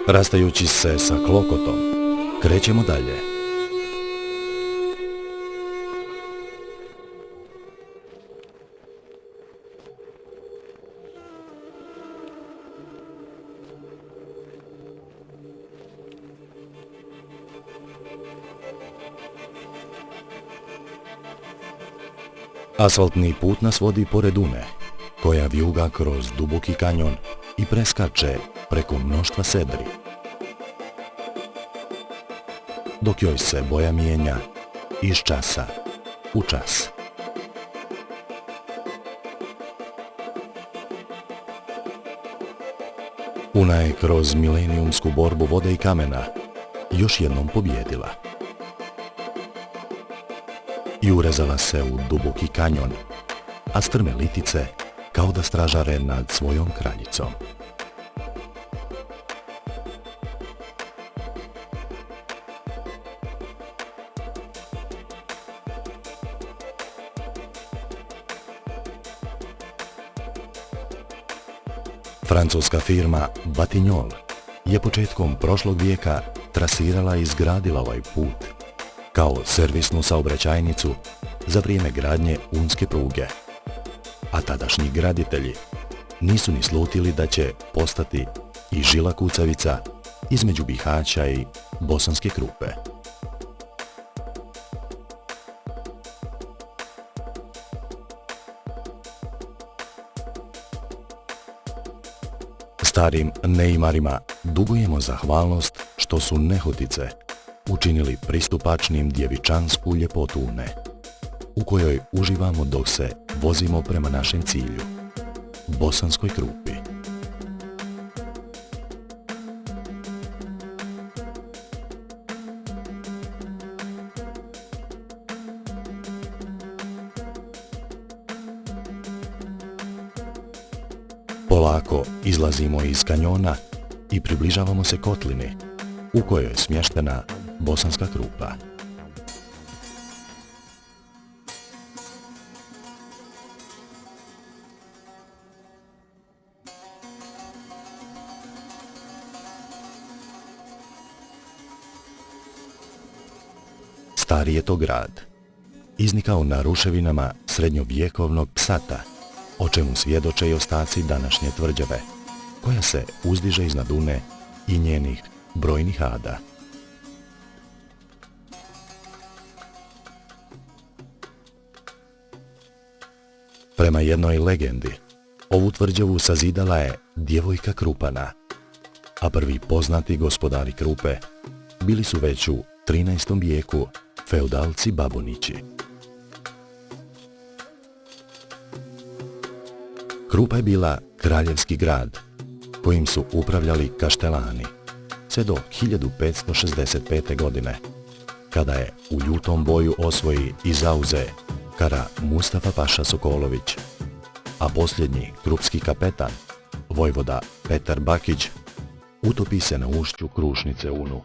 Rastajući se sa klokotom, krećemo dalje. Asfaltni put nas vodi pored Une, koja vijuga kroz duboki kanjon i preskače preko mnoštva sedri, dok joj se boja mijenja iz časa u čas. Una je kroz milenijumsku borbu vode i kamena još jednom pobjedila i urezala se u duboki kanjon, a strme litice kao da stražare nad svojom kraljicom. Francuska firma Batignolles je početkom prošlog vijeka trasirala i izgradila ovaj put kao servisnu saobraćajnicu za vrijeme gradnje unske pruge, a tadašnji graditelji nisu ni slutili da će postati i žila kucavica između Bihaća i Bosanske Krupe. Starim neimarima dugujemo zahvalnost što su nehotice učinili pristupačnim djevičansku ljepotu Une, u kojoj uživamo dok se vozimo prema našem cilju, Bosanskoj Krupi. Polako izlazimo iz kanjona i približavamo se kotlini u kojoj je smještena Bosanska Krupa. Stari je to grad, iznikao na ruševinama srednjovjekovnog Psata, o čemu svjedoče i ostaci današnje tvrđave, koja se uzdiže iznad Une i njenih brojnih ada. Prema jednoj legendi, ovu tvrđavu sazidala je djevojka Krupana, a prvi poznati gospodari Krupe bili su već u 13. vijeku feudalci Babunići. Krupa je bila kraljevski grad kojim su upravljali kaštelani sve do 1565. godine, kada je u ljutom boju osvoji i zauze Kara Mustafa Paša Sokolović, a posljednji krupski kapetan, vojvoda Petar Bakić, utopi se na ušću Krušnice Unu,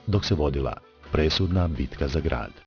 dok se vodila presudna bitka za grad.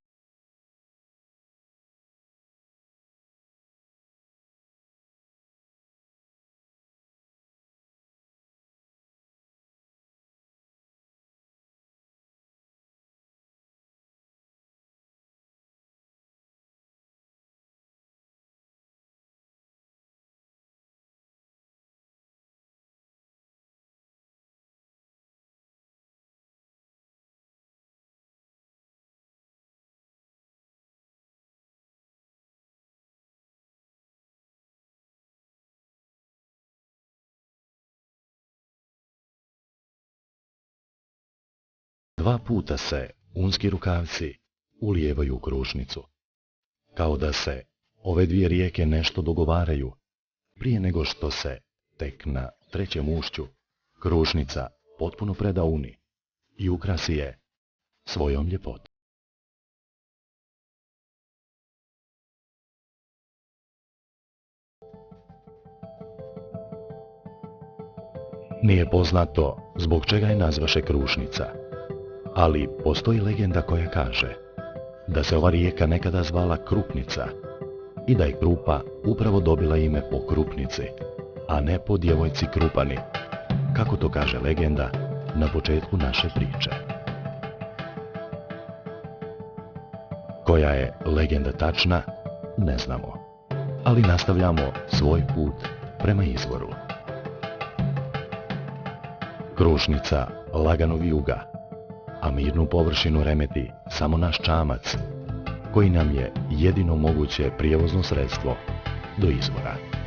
Dva puta se unski rukavci ulijevaju u Krušnicu, kao da se ove dvije rijeke nešto dogovaraju prije nego što se tek na trećem ušću Krušnica potpuno preda Uni i ukrasi je svojom ljepotom. Nije poznato zbog čega je nazvaše Krušnica, ali postoji legenda koja kaže da se ova rijeka nekada zvala Krupnica i da je Krupa upravo dobila ime po Krupnici, a ne po djevojci Krupani, kako to kaže legenda, na početku naše priče. Koja je legenda tačna, ne znamo, ali nastavljamo svoj put prema izvoru. Krušnica lagano vijuga, a mirnu površinu remeti samo naš čamac, koji nam je jedino moguće prijevozno sredstvo do izvora.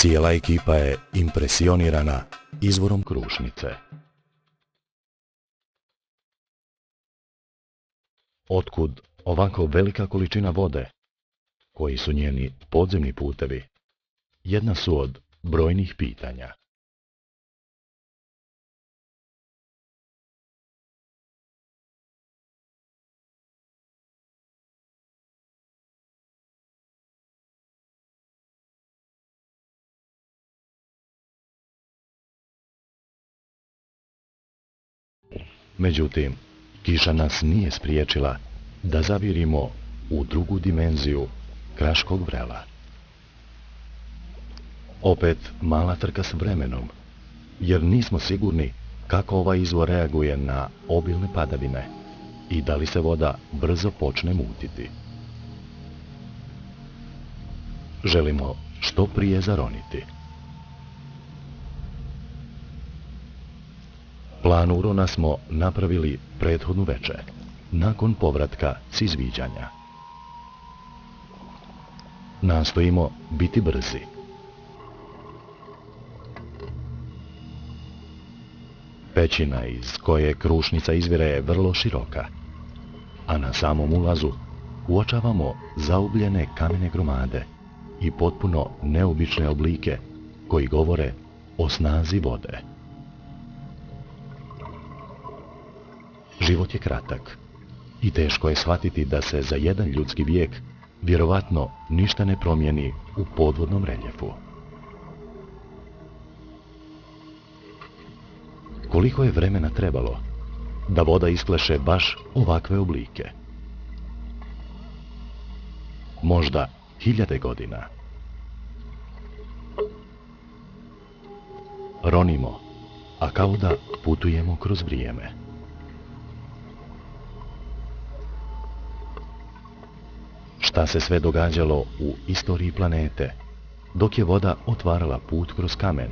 Cijela ekipa je impresionirana izvorom Krušnice. Otkud ovako velika količina vode? Koji su njeni podzemni putevi? Jedna su od brojnih pitanja. Međutim, kiša nas nije spriječila da zavirimo u drugu dimenziju Kraškog vrela. Opet mala trka s vremenom, jer nismo sigurni kako ovaj izvor reaguje na obilne padavine i da li se voda brzo počne mutiti. Želimo što prije zaroniti. Plan urona smo napravili prethodnu večer, nakon povratka s izviđanja. Nastojimo biti brzi. Pećina iz koje Krušnica izvire je vrlo široka, a na samom ulazu uočavamo zaubljene kamene gromade i potpuno neobične oblike koji govore o snazi vode. Život je kratak i teško je shvatiti da se za jedan ljudski vijek vjerovatno ništa ne promijeni u podvodnom reljefu. Koliko je vremena trebalo da voda iskleše baš ovakve oblike? Možda 1000 godina. Ronimo, a kao da putujemo kroz vrijeme. Šta se sve događalo u istoriji planete, dok je voda otvarala put kroz kamen?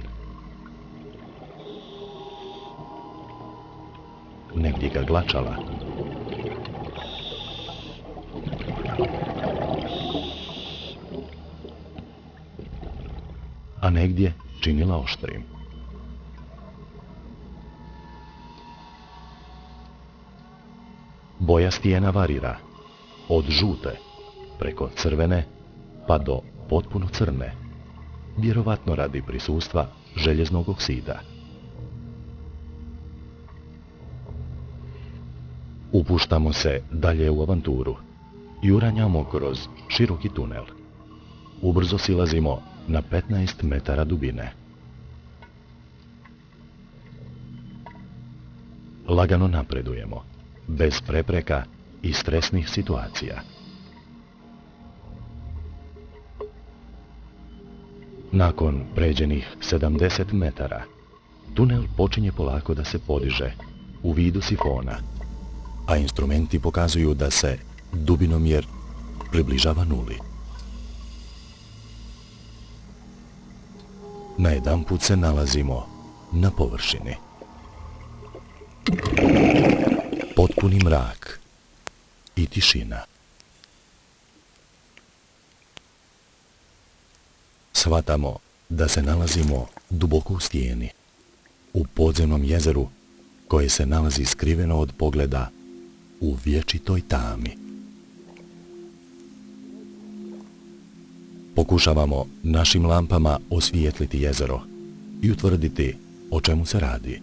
Negdje ga glačala. A negdje činila oštrim. Boja stijena varira, od žute preko crvene pa do potpuno crne, vjerovatno radi prisustva željeznog oksida. Upuštamo se dalje u avanturu i uranjamo kroz široki tunel. Ubrzo silazimo na 15 metara dubine. Lagano napredujemo, bez prepreka i stresnih situacija. Nakon pređenih 70 metara, tunel počinje polako da se podiže u vidu sifona, a instrumenti pokazuju da se dubinomjer približava nuli. Najedanput se nalazimo na površini. Potpuni mrak i tišina. Shvatamo da se nalazimo duboko u stijeni, u podzemnom jezeru koje se nalazi skriveno od pogleda u vječitoj tami. Pokušavamo našim lampama osvijetliti jezero i utvrditi o čemu se radi.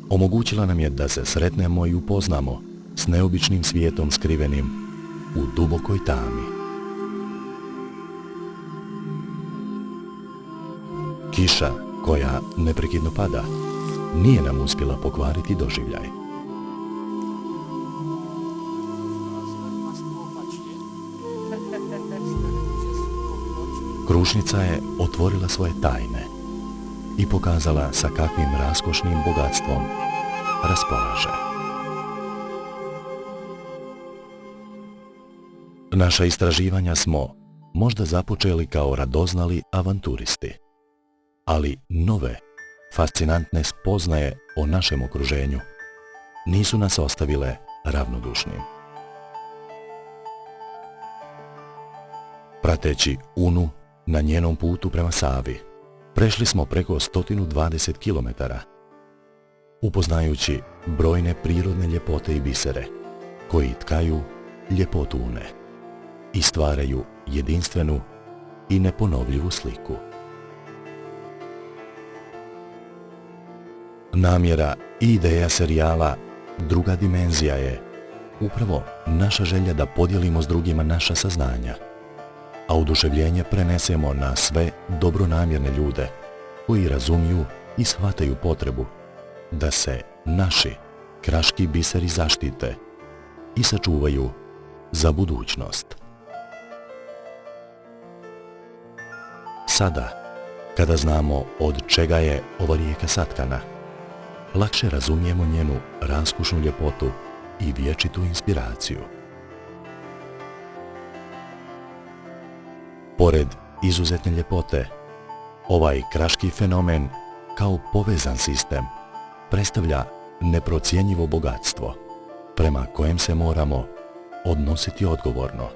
Omogućila nam je da se sretnemo i upoznamo s neobičnim svijetom skrivenim u dubokoj tami. Kiša, koja neprekidno pada, nije nam uspjela pokvariti doživljaj. Krušnica je otvorila svoje tajne i pokazala sa kakvim raskošnim bogatstvom raspolaže. Naša istraživanja smo možda započeli kao radoznali avanturisti, ali nove, fascinantne spoznaje o našem okruženju nisu nas ostavile ravnodušnim. Prateći Unu na njenom putu prema Savi, prešli smo preko 120 km, upoznajući brojne prirodne ljepote i bisere koji tkaju ljepotu Une i stvaraju jedinstvenu i neponovljivu sliku. Namjera i ideja serijala Druga dimenzija je upravo naša želja da podijelimo s drugima naša saznanja, a oduševljenje prenesemo na sve dobronamjerne ljude koji razumiju i shvataju potrebu da se naši kraški biseri zaštite i sačuvaju za budućnost. Sada, kada znamo od čega je ova rijeka satkana, lakše razumijemo njenu raskušnu ljepotu i vječitu inspiraciju. Pored izuzetne ljepote, ovaj kraški fenomen kao povezan sistem predstavlja neprocjenjivo bogatstvo prema kojem se moramo odnositi odgovorno.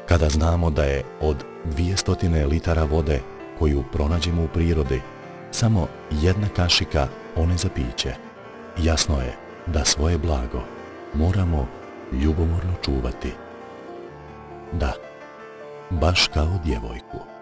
Kada znamo da je od 200 litara vode koju pronađemo u prirodi samo jedna kašika one za piće, jasno je da svoje blago moramo ljubomorno čuvati. Da, baš kao djevojku.